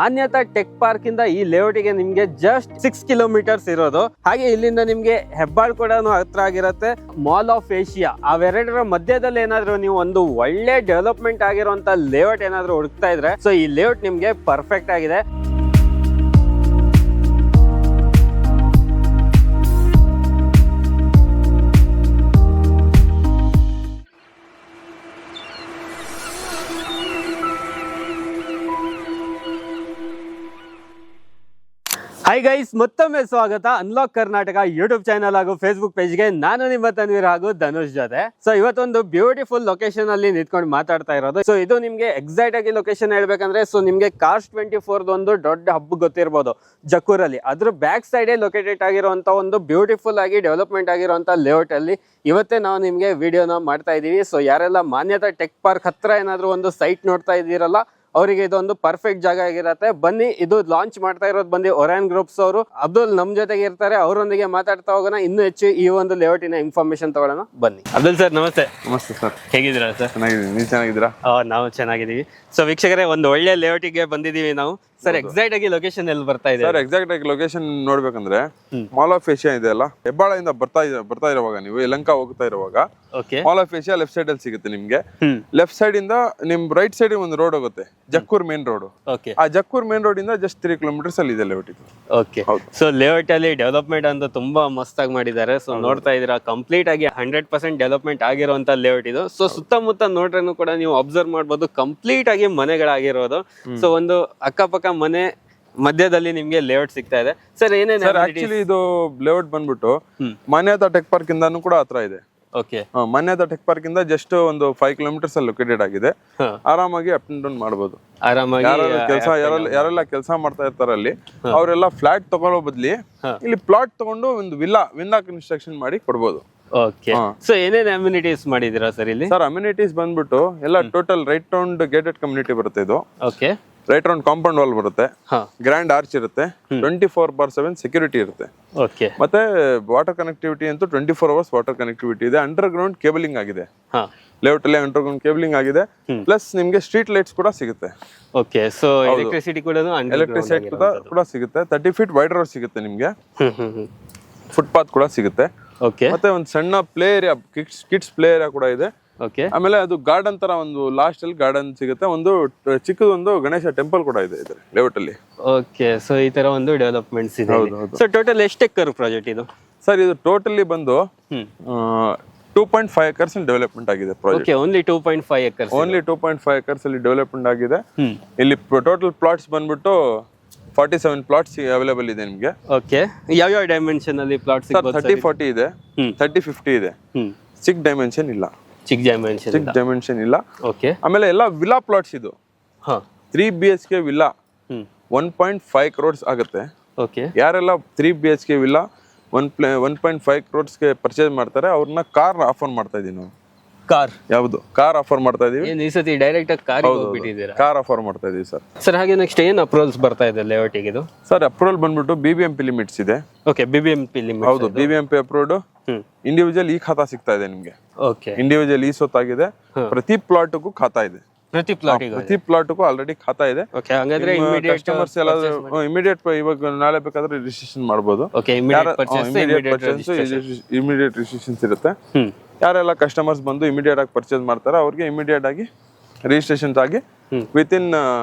ಮಾನ್ಯತಾ tech park ಇಂದ ಈ ಲೇಔಟಿಗೆ ನಿಮ್ಗೆ ಜಸ್ಟ್ 6 ಕಿಲೋಮೀಟರ್ಸ್ ಇರೋದು. ಹಾಗೆ ಇಲ್ಲಿಂದ ನಿಮ್ಗೆ ಹೆಬ್ಬಾಳ್ ಕೂಡ ಹತ್ರ ಆಗಿರುತ್ತೆ. ಮಾಲ್ ಆಫ್ ಏಷಿಯಾ ಅವೆರಡರ ಮಧ್ಯದಲ್ಲಿ ಏನಾದ್ರು ನೀವು ಒಂದು ಒಳ್ಳೆ ಡೆವಲಪ್ಮೆಂಟ್ ಆಗಿರುವಂತ ಲೇಔಟ್ ಏನಾದ್ರು ಹುಡುಕ್ತಾ ಇದ್ರೆ ಸೊ ಈ ಲೇಔಟ್ ನಿಮ್ಗೆ ಪರ್ಫೆಕ್ಟ್ ಆಗಿದೆ. ಹಾಯ್ ಗೈಸ್, ಮತ್ತೊಮ್ಮೆ ಸ್ವಾಗತ ಅನ್ಲಾಕ್ ಕರ್ನಾಟಕ ಯೂಟ್ಯೂಬ್ ಚಾನಲ್ ಹಾಗೂ ಫೇಸ್ಬುಕ್ ಪೇಜ್ಗೆ. ನಾನು ನಿಮ್ಮ ತನ್ವೀರ್ ಹಾಗೂ ಧನುಷ್ ಜೊತೆ. ಸೊ ಇವತ್ತೊಂದು ಬ್ಯೂಟಿಫುಲ್ ಲೊಕೇಶನ್ ಅಲ್ಲಿ ನಿಂತ್ಕೊಂಡು ಮಾತಾಡ್ತಾ ಇರೋದು. ಸೊ ಇದು ನಿಮ್ಗೆ ಎಕ್ಸಾಕ್ಟ್ ಆಗಿ ಲೊಕೇಶನ್ ಹೇಳ್ಬೇಕಂದ್ರೆ ಸೊ ನಿಮ್ಗೆ ಕಾರ್ಸ್ 24 ಒಂದು ದೊಡ್ಡ ಹಬ್ ಗೊತ್ತಿರ್ಬೋದು ಜಕ್ಕೂರಲ್ಲಿ. ಅದ್ರ ಬ್ಯಾಕ್ ಸೈಡ್ ಲೊಕೇಟೆಡ್ ಆಗಿರುವಂತ ಒಂದು ಬ್ಯೂಟಿಫುಲ್ ಆಗಿ ಡೆವಲಪ್ಮೆಂಟ್ ಆಗಿರುವಂತ ಲೇಔಟ್ ಅಲ್ಲಿ ಇವತ್ತೇ ನಾವು ನಿಮ್ಗೆ ವಿಡಿಯೋನ ಮಾಡ್ತಾ ಇದೀವಿ. ಸೊ ಯಾರೆಲ್ಲ ಮಾನ್ಯತಾ ಟೆಕ್ ಪಾರ್ಕ್ ಹತ್ರ ಏನಾದ್ರು ಒಂದು ಸೈಟ್ ನೋಡ್ತಾ ಇದ್ದೀರಲ್ಲ ಅವರಿಗೆ ಇದೊಂದು ಪರ್ಫೆಕ್ಟ್ ಜಾಗ ಆಗಿರತ್ತೆ. ಬನ್ನಿ, ಇದು ಲಾಂಚ್ ಮಾಡ್ತಾ ಇರೋದು ಬಂದು ಒರಾನ್ ಗ್ರೂಪ್ಸ್ ಅವರು. ಅಬ್ದುಲ್ ನಮ್ ಜೊತೆಗೆ ಇರ್ತಾರೆ, ಅವರೊಂದಿಗೆ ಮಾತಾಡ್ತಾ ಹೋಗೋಣ. ಇನ್ನೂ ಹೆಚ್ಚು ಈ ಒಂದು ಲೇಔಟಿನ ಇನ್ಫಾರ್ಮೇಶನ್ ತಗೊಳ್ಳೋಣ ಬನ್ನಿ. ಅಬ್ದುಲ್ ಸರ್ ನಮಸ್ತೆ. ನಮಸ್ತೆ ಸರ್, ಹೇಗಿದ್ದೀರಾ ಸರ್? ಚೆನ್ನಾಗಿದ್ದೀನಿ, ನೀವು ಚೆನ್ನಾಗಿದ್ದೀರಾ? ನಾವು ಚೆನ್ನಾಗಿದ್ದೀವಿ. ಸೊ ವೀಕ್ಷಕರೇ, ಒಂದು ಒಳ್ಳೆ ಲೇಔಟಿಗೆ ಬಂದಿದ್ದೀವಿ ನಾವು. ಸರ್ ಎಕ್ಸಾಕ್ಟ್ ಆಗಿ ಲೊಕೇಶನ್ ಎಲ್ಲಿ ಬರ್ತಾ ಇದೆ? ಸರ್ ಎಕ್ಸಾಕ್ಟ್ ಆಗಿ ಲೊಕೇಶನ್ ನೋಡ್ಬೇಕಂದ್ರೆ ಮಾಲ್ ಆಫ್ ಏಷಿಯಾ ಇದೆ ಅಲ್ಲ, ಹೆಬ್ಬಾಳದಿಂದ ಬರ್ತಾ ಇರುವಾಗ ನೀವು ಯಲಹಂಕ ಹೋಗ್ತಾ ಇರುವಾಗ mall of Asia left side ಅಲ್ಲಿ ಸಿಗುತ್ತೆ ನಿಮ್ಗೆ. ಲೆಫ್ಟ್ ಸೈಡ್ ಇಂದ ನಿಮ್ ರೈಟ್ ಸೈಡ್ ಒಂದು ರೋಡ್ ಹೋಗುತ್ತೆ, ಜಕ್ಕೂರ್ ಮೇನ್ ರೋಡ್. ಆ ಜಕ್ಕೂರ್ ಮೇನ್ ರೋಡ್ ಇಂದ ಜಸ್ಟ್ 3 ಕಿಲೋಮೀಟರ್ಸ್ ಅಲ್ಲಿ ಇದೆ ಲೇಔಟ್ ಇದು. ಓಕೆ, ಸೊ ಲೇಔಟ್ ಅಲ್ಲಿ ಡೆವಲಪ್ಮೆಂಟ್ ಅಂತ ತುಂಬಾ ಮಸ್ತ್ ಆಗಿ ಮಾಡಿದ್ದಾರೆ. ಸೊ ನೋಡ್ತಾ ಇದೀರಾ, ಕಂಪ್ಲೀಟ್ ಆಗಿ 100% ಡೆವಲಪ್ಮೆಂಟ್ ಆಗಿರುವಂತ ಲೇಔಟ್ ಇದು. ಸೊ ಸುತ್ತಮುತ್ತ ನೋಡ್ರೇನು ಕೂಡ ನೀವು ಅಬ್ಸರ್ವ್ ಮಾಡ್ಬೋದು, ಕಂಪ್ಲೀಟ್ ಆಗಿ ಮನೆಗಳಾಗಿರೋದು. ಸೊ ಒಂದು ಅಕ್ಕಪಕ್ಕ ಮನೆ ಮಧ್ಯದಲ್ಲಿ ನಿಮ್ಗೆ ಲೇಔಟ್ ಸಿಗ್ತಾ ಇದೆ. ಸರ್ ಏನೇನು? ಸರ್ ಆಕ್ಚುಲಿ ಇದು ಲೇಔಟ್ ಬಂದ್ಬಿಟ್ಟು ಮಾನ್ಯತಾ ಟೆಕ್ ಪಾರ್ಕ್ ಇಂದಾನು ಕೂಡ ಹತ್ರ ಇದೆ. ಓಕೆ, ಮಾನ್ಯತಾ ಟೆಕ್ ಪಾರ್ಕ್ ಇಂದ ಜಸ್ಟ್ ಒಂದು 5 ಕಿಲೋಮೀಟರ್ಸ್ ಅಲ್ಲಿ ಲೊಕೇಟೆಡ್ ಆಗಿದೆ. ಆರಾಮಾಗಿ ಅಪ್ ಅಂಡ್ ಡೌನ್ ಮಾಡಬಹುದು ಆರಾಮಾಗಿ. ಯಾರೆಲ್ಲ ಕೆಲಸ ಮಾಡ್ತಾ ಇರ್ತಾರೆ ಅಲ್ಲಿ ಅವರೆಲ್ಲ ಫ್ಲಾಟ್ ತಗೊಳ್ಳೋ ಬದ್ಲಿ ಇಲ್ಲಿ ಪ್ಲಾಟ್ ತಗೊಂಡು ಒಂದು ವಿಲ್ಲಾ ಕನ್ಸ್ಟ್ರಕ್ಷನ್ ಮಾಡಿ ಕೊಡ್ಬೋದು. ಓಕೆ, ಸೊ ಏನೇನು ಅಮ್ಯುನಿಟೀಸ್ ಮಾಡಿದೀರಾ ಸರ್ ಇಲ್ಲಿ? ಸರ್ ಅಮ್ಯುನಿಟೀಸ್ ಬಂದ್ಬಿಟ್ಟು ಎಲ್ಲ total right round gated community ಬರುತ್ತೆ ಇದು. Okay, right round compound wall ಬರುತ್ತೆ, ಗ್ರ್ಯಾಂಡ್ ಆರ್ಚ್ ಇರುತ್ತೆ, 24/7 ಸೆಕ್ಯೂರಿಟಿ ಇರುತ್ತೆ. ಓಕೆ, ಮತ್ತೆ ವಾಟರ್ ಕನೆಕ್ಟಿವಿಟಿ ಅಂತೂ 24 ಅವರ್ಸ್ ವಾಟರ್ ಕನೆಕ್ಟಿವಿಟಿ ಇದೆ. ಅಂಡರ್ ಗ್ರೌಂಡ್ ಕೇಬಲಿಂಗ್ ಆಗಿದೆ ಲೇಔಟ್ ಅಲ್ಲಿ, ಅಂಡರ್ ಗ್ರೌಂಡ್ ಕೇಬಲಿಂಗ್ ಆಗಿದೆ. ಪ್ಲಸ್ ನಿಮ್ಗೆ ಸ್ಟ್ರೀಟ್ ಲೈಟ್ಸ್ ಕೂಡ ಸಿಗುತ್ತೆ. ಓಕೆ, ಸೊ ಎಲೆಕ್ಟ್ರಿಸಿಟಿ ಕೂಡ ಸಿಗುತ್ತೆ. 30 ಫೀಟ್ ವೈಡ್ ರೋಡ್ ಸಿಗುತ್ತೆ ನಿಮ್ಗೆ. ಫುಟ್ಪಾತ್ ಕೂಡ ಸಿಗುತ್ತೆ. ಓಕೆ, ಮತ್ತೆ ಒಂದು ಸಣ್ಣ play area, kids play area ಕೂಡ ಇದೆ. ಓಕೆ, ಆಮೇಲೆ ಅದು ಗಾರ್ಡನ್ ತರ ಒಂದು ಲಾಸ್ಟ್ ಅಲ್ಲಿ ಗಾರ್ಡನ್ ಸಿಗುತ್ತೆ. ಒಂದು ಚಿಕ್ಕದೊಂದು ಗಣೇಶ ಟೆಂಪಲ್ ಕೂಡ ಇದೆ ಇದ್ರ ಲೇಔಟ್ ಅಲ್ಲಿ. ಓಕೆ, ಸೊ ಈ ತರ ಒಂದು ಡೆವಲಪ್ಮೆಂಟ್ಸ್ ಇದೆ. ಸೊ ಟೋಟಲ್ ಎಷ್ಟು ಎಕರ್ ಪ್ರಾಜೆಕ್ಟ್ ಇದು? ಸರ್ ಇದು ಟೋಟಲಿ ಬಂದು 2.5 ಎಕರ್ಸ್ ಡೆವಲಪ್ಮೆಂಟ್ ಆಗಿದೆ project. Okay, only 2.5 acres. Only 2.5 acres ಅಲ್ಲಿ ಡೆವಲಪ್ಮೆಂಟ್ ಆಗಿದೆ. ಇಲ್ಲಿ ಟೋಟಲ್ ಪ್ಲಾಟ್ಸ್ ಬಂದ್ಬಿಟ್ಟು 47 ಪ್ಲಾಟ್ಸ್ ಅವೈಲೇಬಲ್ ಇದೆ ನಿಮ್ಗೆ. ಓಕೆ, ಯಾವ ಡೈಮೆನ್ಷನ್ ಅಲ್ಲಿ ಪ್ಲಾಟ್ಸ್ ಸಿಗಬಹುದು? 30-40 ಇದೆ, 30-50 ಇದೆ. 6 ಡೈಮೆನ್ಷನ್ ಇಲ್ಲ. 6 ಡೈಮೆನ್ಷನ್ ಇಲ್ಲ. ಓಕೆ, ಆಮೇಲೆ ಎಲ್ಲ ವಿಲ್ಲಾ ಪ್ಲಾಟ್ಸ್ ಇದು. 3 BHK ವಿಲ್ಲಾ 1.5 crores ಆಗುತ್ತೆ. ಓಕೆ, ಯಾರೆಲ್ಲ 3 BHK ವಿಲ್ಲಾ 1.5 crores ಪರ್ಚೇಸ್ ಮಾಡ್ತಾರೆ ಅವ್ರನ್ನ ಕಾರ್ ಆಫರ್ ಮಾಡ್ತಾ ಇದೀವಿ ನಾವು. ಕಾರ್ ಆಫರ್ ಮಾಡ್ತಾ ಇದೀವಿ. ಈ ಸತಿ ಡೈರೆಕ್ಟ್ ಆಗಿ ಕಾರ್ ಹೋಗ್ಬಿಟ್ಟಿದ್ದೀರಾ? ಕಾರ್ ಆಫರ್ ಮಾಡ್ತಾ ಇದೀವಿ ಸರ್. ಸರ್ ಹಾಗೆ ನೆಕ್ಸ್ಟ್ ಏನು ಅಪ್ರೂವಲ್ಸ್ ಬರ್ತಾ ಇದೆ ಲೇಔಟಿಗೆ ಇದು? ಸರ್ ಅಪ್ರೂವಲ್ ಬಂದ್ಬಿಟ್ಟು BBMP ಲಿಮಿಟ್ಸ್ ಇದೆ. Okay, BBMP limit. ಹೌದು, BBMP ಅಪ್ರೂವ್ಡ್. ಇಂಡಿವಿಜುವಲ್ ಈ ಖಾತಾ ಸಿಗ್ತಾ ಇದೆ ನಿಮ್ಗೆ. ಓಕೆ, ಇಂಡಿವಿಜುವಲ್ ಈ ಸೊತ್ತಾಗಿದೆ. ಪ್ರತಿ ಪ್ಲಾಟ್ಗೂ ಖಾತಾ ಇದೆ. ಪ್ರತಿ ಪ್ಲಾಟ್ಗೂ ಆಲ್ರೆಡಿ ಖಾತಾ ಇದೆ. ಓಕೆ, ಹಾಗಾದ್ರೆ ಕಸ್ಟಮರ್ಸ್ ಎಲ್ಲ ಇಮಿಡಿಯೇಟ್ ಇವಾಗ ನಾಳೆ ಬೇಕಾದ್ರೆ ರಿಜಿಸ್ಟ್ರೇಷನ್ ಮಾಡಬಹುದು. ಓಕೆ, ಇಮಿಡಿಯೇಟ್ ರಿಜಿಸ್ಟ್ರೇಷನ್ಸ್ ಇರುತ್ತೆ. ಯಾರೆಲ್ಲ ಕಸ್ಟಮರ್ಸ್ ಬಂದು ಇಮಿಡಿಯೇಟ್ ಆಗಿ ಪರ್ಚೇಸ್ ಮಾಡ್ತಾರೆ ಅವ್ರಿಗೆ ಇಮಿಡಿಯೇಟ್ ಆಗಿ ರಿಜಿಸ್ಟ್ರೇಷನ್ ಆಗಿ ವಿತಿನ್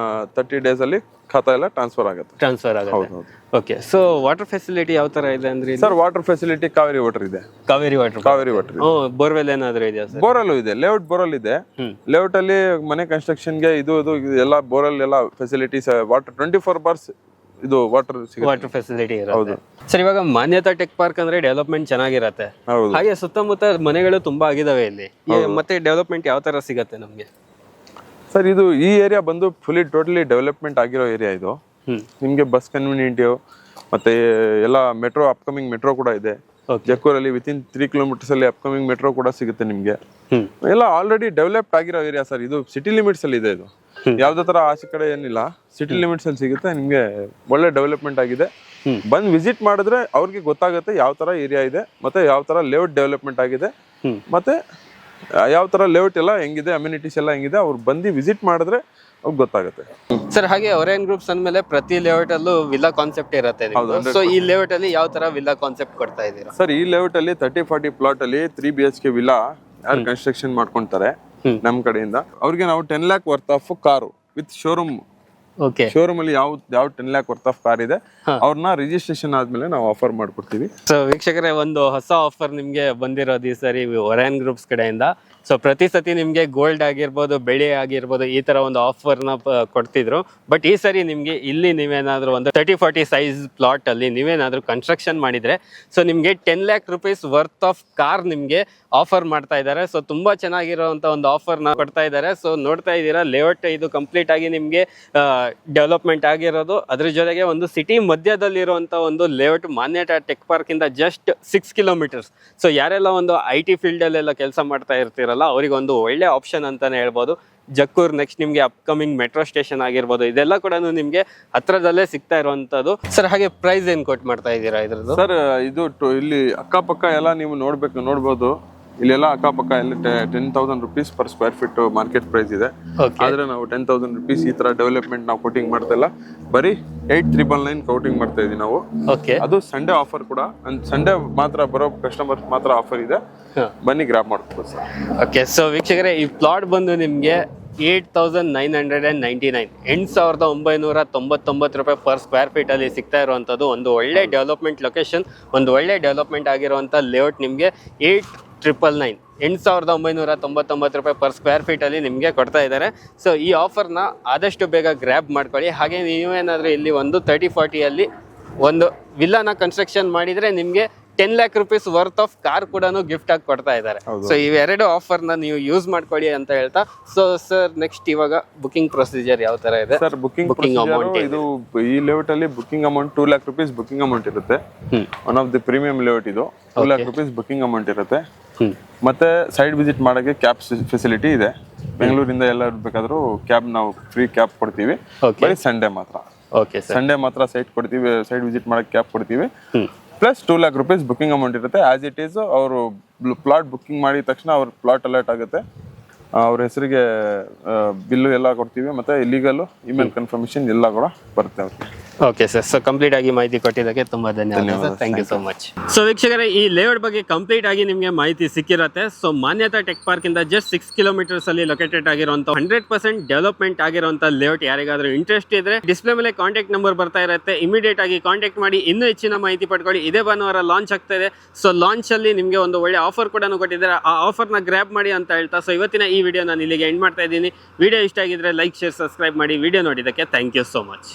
30 days ಅಲ್ಲಿ ಖಾತಾ ಎಲ್ಲ ಟ್ರಾನ್ಸ್ಫರ್ ಆಗುತ್ತೆ. ಓಕೆ, ಸೊ ವಾಟರ್ ಫೆಸಿಲಿಟಿ ಯಾವ ತರ ಇದೆ ಅಂದ್ರೆ? Sir water facility Kaveri water ಇದೆ. ಕಾವೇರಿ ವಾಟರ್. ಬೋರ್ವೆಲ್ ಏನಾದ್ರು ಇದೆಯಾ ಸರ್? ಬೋರ್ವೆಲ್ ಇದೆ, ಲೇಔಟ್ ಬೋರ್ವೆಲ್ ಇದೆ. ಲೇಔಟ್ ಅಲ್ಲಿ ಮನೆ ಕನ್ಸ್ಟ್ರಕ್ಷನ್ ಗೆ ಇದು ಎಲ್ಲ ಬೋರ್ವೆಲ್ ಎಲ್ಲ ಫೆಸಿಲಿಟೀಸ್, ವಾಟರ್ 24 hours ಇದು ವಾಟರ್ ಫೆಸಿಲಿಟಿ ಇರುತ್ತೆ. ಸರ್ ಇವಾಗ ಮಾನ್ಯತಾ ಟೆಕ್ ಪಾರ್ಕ್ ಅಂದ್ರೆ ಡೆವಲಪ್ಮೆಂಟ್ ಚೆನ್ನಾಗಿರತ್ತೆ, ಹಾಗೆ ಸುತ್ತಮುತ್ತ ಮನೆಗಳು ತುಂಬಾ ಆಗಿದಾವೆ ಇಲ್ಲಿ. ಮತ್ತೆ ಡೆವಲಪ್ಮೆಂಟ್ ಯಾವ ತರ ಸಿಗತ್ತೆ ನಮ್ಗೆ? ಸರ್ ಇದು ಈ ಏರಿಯಾ ಬಂದು ಫುಲ್ಲಿ ಟೋಟಲಿ ಡೆವಲಪ್ಮೆಂಟ್ ಆಗಿರೋ ಏರಿಯಾ ಇದು. ನಿಮ್ಗೆ ಬಸ್ ಕನ್ವೀನಿಯಂಟ್ ಮತ್ತೆ ಎಲ್ಲ ಮೆಟ್ರೋ, ಅಪ್ಕಮಿಂಗ್ ಮೆಟ್ರೋ ಕೂಡ ಇದೆ. ಜಕ್ಕೂರಲ್ಲಿ ವಿತಿನ್ 3 kilometers ಅಲ್ಲಿ ಅಪ್ಕಮಿಂಗ್ ಮೆಟ್ರೋ ಕೂಡ ಸಿಗುತ್ತೆ ನಿಮ್ಗೆ. ಎಲ್ಲ ಆಲ್ರೆಡಿ ಡೆವಲಪ್ಡ್ ಆಗಿರೋ ಏರಿಯಾ ಸರ್. ಇದು ಸಿಟಿ ಲಿಮಿಟ್ಸ್ ಅಲ್ಲಿ ಇದೆ. ಇದು ಯಾವ್ದೇ ತರ ಆಚೆ ಕಡೆ ಏನಿಲ್ಲ, ಸಿಟಿ ಲಿಮಿಟ್ಸ್ ಅಲ್ಲಿ ಸಿಗುತ್ತೆ ನಿಮ್ಗೆ. ಒಳ್ಳೆ ಡೆವಲಪ್ಮೆಂಟ್ ಆಗಿದೆ. ಬಂದ್ ವಿಸಿಟ್ ಮಾಡಿದ್ರೆ ಅವ್ರಿಗೆ ಗೊತ್ತಾಗುತ್ತೆ ಯಾವ ತರ ಏರಿಯಾ ಇದೆ, ಮತ್ತೆ ಯಾವ ತರ ಲೇಔಟ್ ಡೆವಲಪ್ಮೆಂಟ್ ಆಗಿದೆ, ಮತ್ತೆ ಯಾವ ತರ ಲೇಔಟ್ ಎಲ್ಲ ಹೆಂಗಿದೆ, ಅಮ್ಯುನಿಟೀಸ್ ಎಲ್ಲ ಹೆಂಗಿದೆ, ಅವ್ರು ಬಂದು ವಿಸಿಟ್ ಮಾಡಿದ್ರೆ ಅವ್ರಿಗೆ ಗೊತ್ತಾಗುತ್ತೆ. ಸರ್ ಹಾಗೆ ಒರೇನ್ ಗ್ರೂಪ್ಸ್ ಅಂದ್ಮೇಲೆ ಪ್ರತಿ ಲೇಔಟ್ ಅಲ್ಲೂ ವಿಲ್ಲಾ ಕಾನ್ಸೆಪ್ಟ್ ಇರುತ್ತೆ. ಸೊ ಈ ಲೇಔಟ್ ಅಲ್ಲಿ ಯಾವ ತರ ವಿಲ್ಲಾ ಕಾನ್ಸೆಪ್ಟ್ ಕೊಡ್ತಾ ಇದ್ದೀರಾ ಸರ್? ಈ ಲೇಔಟ್ ಅಲ್ಲಿ 30-40 ಪ್ಲಾಟ್ ಅಲ್ಲಿ 3 BHK ವಿಲ್ಲಾ ಯಾರು ಕನ್ಸ್ಟ್ರಕ್ಷನ್ ಮಾಡ್ಕೊಂತಾರೆ ನಮ್ ಕಡೆಯಿಂದ, ಅವ್ರಿಗೆ ನಾವು 10 lakh worth of car with showroom. Okay, showroom ಅಲ್ಲಿ ಯಾವ 10 lakh ವರ್ತ್ ಆಫ್ ಕಾರ್ ಇದೆ ಅವ್ರನ್ನ ರಿಜಿಸ್ಟ್ರೇಷನ್ ಆದ್ಮೇಲೆ ನಾವು ಆಫರ್ ಮಾಡ್ಕೊಡ್ತೀವಿ. ಸೊ ವೀಕ್ಷಕರೇ, ಒಂದು ಹೊಸ ಆಫರ್ ನಿಮ್ಗೆ ಬಂದಿರೋದು ಈ ಸರಿ ಒರೇನ್ ಗ್ರೂಪ್ಸ್ ಕಡೆಯಿಂದ. ಸೊ ಪ್ರತಿ ಸತಿ ನಿಮ್ಗೆ ಗೋಲ್ಡ್ ಆಗಿರ್ಬೋದು, ಬೆಳೆ ಆಗಿರ್ಬೋದು, ಈ ತರ ಒಂದು ಆಫರ್ನ ಕೊಡ್ತಿದ್ರು. ಬಟ್ ಈ ಸರಿ ನಿಮ್ಗೆ ಇಲ್ಲಿ ನೀವೇನಾದ್ರೂ ಒಂದು 30-40 ಸೈಜ್ ಪ್ಲಾಟ್ ಅಲ್ಲಿ ನೀವೇನಾದ್ರೂ ಕನ್ಸ್ಟ್ರಕ್ಷನ್ ಮಾಡಿದ್ರೆ ಸೊ ನಿಮ್ಗೆ 10 lakh rupees worth of car ನಿಮ್ಗೆ ಆಫರ್ ಮಾಡ್ತಾ ಇದ್ದಾರೆ. ಸೊ ತುಂಬಾ ಚೆನ್ನಾಗಿರುವಂತ ಒಂದು ಆಫರ್ನ ಕೊಡ್ತಾ ಇದ್ದಾರೆ. ಸೊ ನೋಡ್ತಾ ಇದ್ದೀರಾ, ಲೇಔಟ್ ಇದು ಕಂಪ್ಲೀಟ್ ಆಗಿ ನಿಮ್ಗೆ ಡೆವಲಪ್ಮೆಂಟ್ ಆಗಿರೋದು. ಅದ್ರ ಜೊತೆಗೆ ಒಂದು ಸಿಟಿ ಮಧ್ಯದಲ್ಲಿರುವಂತ ಒಂದು ಲೇಔಟ್, ಮಾನ್ಯತಾ ಟೆಕ್ ಪಾರ್ಕ್ ಇಂದ ಜಸ್ಟ್ 6 kilometers. ಸೊ ಯಾರೆಲ್ಲ ಒಂದು IT ಫೀಲ್ಡ್ ಅಲ್ಲೆಲ್ಲ ಕೆಲಸ ಮಾಡ್ತಾ ಇರ್ತೀರಲ್ಲ, ಅವ್ರಿಗೆ ಒಂದು ಒಳ್ಳೆ ಆಪ್ಷನ್ ಅಂತಾನೆ ಹೇಳ್ಬೋದು. ಜಕ್ಕೂರ್, ನೆಕ್ಸ್ಟ್ ನಿಮ್ಗೆ ಅಪ್ಕಮಿಂಗ್ ಮೆಟ್ರೋ ಸ್ಟೇಷನ್ ಆಗಿರ್ಬೋದು, ಇದೆಲ್ಲ ಕೂಡ ನಿಮ್ಗೆ ಹತ್ರದಲ್ಲೇ ಸಿಗ್ತಾ ಇರುವಂತದ್ದು. ಸರ್ ಹಾಗೆ ಪ್ರೈಸ್ ಏನ್ ಕೊಟ್ಟು ಮಾಡ್ತಾ ಇದ್ದೀರಾ ಇದ್ರದ್ದು? ಸರ್ ಇದು ಇಲ್ಲಿ ಅಕ್ಕಪಕ್ಕ ಎಲ್ಲ ನೀವು ನೋಡ್ಬೋದು. ಇಲ್ಲೆಲ್ಲ ಅಕ್ಕಪಕ್ಕ ಎಲ್ಲ 10,000 rupees per square feet market price ಇದೆ. ಆದ್ರೆ ನಾವು 10,000 rupees ಈ ತರ ಡೆವಲಪ್ಮೆಂಟ್ ನಾವು ಕೋಟಿಂಗ್ ಮಾಡ್ತಾ ಇಲ್ಲ, ಬರೀ 8,999 ಕೌಟಿಂಗ್ ಮಾಡ್ತಾ ಇದೀವಿ ನಾವು. ಅದು ಸಂಡೇ ಆಫರ್ ಕೂಡ, ಸಂಡೇ ಮಾತ್ರ ಬರೋ ಕಸ್ಟಮರ್ಸ್ ಮಾತ್ರ ಆಫರ್ ಇದೆ, ಬನ್ನಿ ಗ್ರಾಬ್ ಮಾಡ್ಕೋಬೋದು ಸರ್. ಓಕೆ, ಸೊ ವೀಕ್ಷಕರೇ, ಈ ಪ್ಲಾಟ್ ಬಂದು ನಿಮ್ಗೆ 8,999 8,999 ರೂಪಾಯಿ ಪರ್ ಸ್ಕ್ವೇರ್ ಫೀಟ್ ಅಲ್ಲಿ ಸಿಗ್ತಾ ಇರುವಂತದ್ದು. ಒಂದು ಒಳ್ಳೆ ಡೆವಲಪ್ಮೆಂಟ್ ಲೊಕೇಶನ್, ಒಂದು ಒಳ್ಳೆ ಡೆವಲಪ್ಮೆಂಟ್ ಆಗಿರುವಂತ ಲೇಔಟ್ ನಿಮ್ಗೆ 8,999 ರೂಪಾಯಿ ಪರ್ ಸ್ಕ್ವೇರ್ ಫೀಟ್ ಅಲ್ಲಿ ನಿಮ್ಗೆ ಕೊಡ್ತಾ ಇದ್ದಾರೆ. ಸೊ ಈ ಆಫರ್ನ ಆದಷ್ಟು ಬೇಗ ಗ್ರ್ಯಾಬ್ ಮಾಡ್ಕೊಳ್ಳಿ. ಹಾಗೆ ನೀವೇನಾದ್ರೂ ಇಲ್ಲಿ ಒಂದು 30-40 ಅಲ್ಲಿ ಒಂದು ವಿಲ್ಲಾನ ಕನ್ಸ್ಟ್ರಕ್ಷನ್ ಮಾಡಿದ್ರೆ ನಿಮ್ಗೆ 10 lakh rupees worth of car ಕೂಡ ಗಿಫ್ಟ್ ಆಗಿ ಕೊಡ್ತಾ ಇದ್ದಾರೆ. ಸೊ ಇವೆರಡು ಆಫರ್ನ ನೀವು ಯೂಸ್ ಮಾಡ್ಕೊಳ್ಳಿ ಅಂತ ಹೇಳ್ತಾ, ಸೊ ಸರ್ ನೆಕ್ಸ್ಟ್ ಇವಾಗ ಬುಕಿಂಗ್ ಪ್ರೊಸೀಜರ್ ಯಾವ ತರ ಇದೆ ಸರ್? ಬುಕಿಂಗ್ ಅಮೌಂಟ್ ಇದು ಈ ಲೇಔಟ್ ಅಲ್ಲಿ booking amount 2 lakh rupees booking amount ಇರುತ್ತೆ. One of the premium layout ಇದು. 2 lakh rupees ಬುಕಿಂಗ್ ಅಮೌಂಟ್ ಇರುತ್ತೆ. ಮತ್ತೆ ಸೈಡ್ ವಿಸಿಟ್ ಮಾಡಕ್ಕೆ ಕ್ಯಾಬ್ ಫೆಸಿಲಿಟಿ ಇದೆ. ಬೆಂಗಳೂರಿಂದ ಎಲ್ಲ ಬೇಕಾದ್ರೂ ಕ್ಯಾಬ್ ನಾವು ಫ್ರೀ ಕ್ಯಾಬ್ ಕೊಡ್ತೀವಿ, ಬರೀ ಸಂಡೇ ಮಾತ್ರ. ಓಕೆ, ಸಂಡೇ ಮಾತ್ರ ಸೈಟ್ ಕೊಡ್ತೀವಿ, ಸೈಡ್ ವಿಸಿಟ್ ಮಾಡಕ್ಕೆ ಕ್ಯಾಬ್ ಕೊಡ್ತೀವಿ. Plus 2 lakh rupees booking amount ಇರುತ್ತೆ. ಆಸ್ ಇಟ್ ಈಸ್ ಅವರು ಪ್ಲಾಟ್ ಬುಕಿಂಗ್ ಮಾಡಿದ ತಕ್ಷಣ ಅವ್ರ ಪ್ಲಾಟ್ ಅಲರ್ಟ್ ಆಗುತ್ತೆ, ಅವ್ರ ಹೆಸರಿಗೆ ಬಿಲ್ಲು ಎಲ್ಲ ಕೊಡ್ತೀವಿ, ಮತ್ತೆ ಇಲ್ಲಿಗಲ್ ಇಮೇಲ್ ಕನ್ಫರ್ಮೇಶನ್ ಎಲ್ಲ ಕೂಡ ಬರುತ್ತೆ ಅವ್ರಿಗೆ. ಓಕೆ ಸರ್, ಸೊ ಕಂಪ್ಲೀಟ್ ಆಗಿ ಮಾಹಿತಿ ಕೊಟ್ಟಿದ್ದಕ್ಕೆ ತುಂಬಾ ಧನ್ಯವಾದ sir. Thank you so much. So ವೀಕ್ಷಕರೇ, ಈ ಲೇಔಟ್ ಬಗ್ಗೆ ಕಂಪ್ಲೀಟ್ ಆಗಿ ನಿಮಗೆ ಮಾಹಿತಿ ಸಿಕ್ಕಿರುತ್ತೆ. ಸೊ ಮಾನ್ಯತಾ ಟೆಕ್ ಪಾರ್ಕ್ ಇಂದ ಜಸ್ಟ್ 6 kilometers ಅಲ್ಲಿ ಲೊಕೇಟೆಡ್ ಆಗಿರುವಂತ 100% ಡೆವಲಪ್ಮೆಂಟ್ ಆಗಿರುವಂತ ಲೇಔಟ್. ಯಾರಿಗಾದ್ರೂ ಇಂಟ್ರೆಸ್ಟ್ ಇದ್ರೆ ಡಿಸ್ಪ್ಲೇ ಮೇಲೆ ಕಾಂಟ್ಯಾಕ್ಟ್ ನಂಬರ್ ಬರ್ತಾ ಇರುತ್ತೆ, ಇಮಿಡಿಯೇಟ್ ಆಗಿ ಕಾಂಟ್ಯಾಕ್ಟ್ ಮಾಡಿ ಇನ್ನೂ ಹೆಚ್ಚಿನ ಮಾಹಿತಿ ಪಡ್ಕೊಳ್ಳಿ. ಇದೇ ಭಾನುವಾರ ಲಾಂಚ್ ಆಗ್ತಾ ಇದೆ. ಸೊ ಲಾಂಚ್ ಅಲ್ಲಿ ನಿಮಗೆ ಒಂದು ಒಳ್ಳೆ ಆಫರ್ ಕೂಡ ಕೊಟ್ಟಿದ್ದಾರೆ, ಆ ಆಫರ್ನ ಗ್ರ್ಯಾಬ್ ಮಾಡಿ ಅಂತ ಹೇಳ್ತಾ, ಸೊ ಇವತ್ತಿನ ಈ ವಿಡಿಯೋ ನಾನು ಇಲ್ಲಿಗೆ ಎಂಡ್ ಮಾಡ್ತಾ ಇದ್ದೀನಿ. ವಿಡಿಯೋ ಇಷ್ಟ ಆಗಿದ್ರೆ ಲೈಕ್, ಶೇರ್, ಸಬ್ಸ್ಕ್ರೈಬ್ ಮಾಡಿ. ವಿಡಿಯೋ ನೋಡಿದ್ದಕ್ಕೆ ಥ್ಯಾಂಕ್ ಯು ಸೋ ಮಚ್.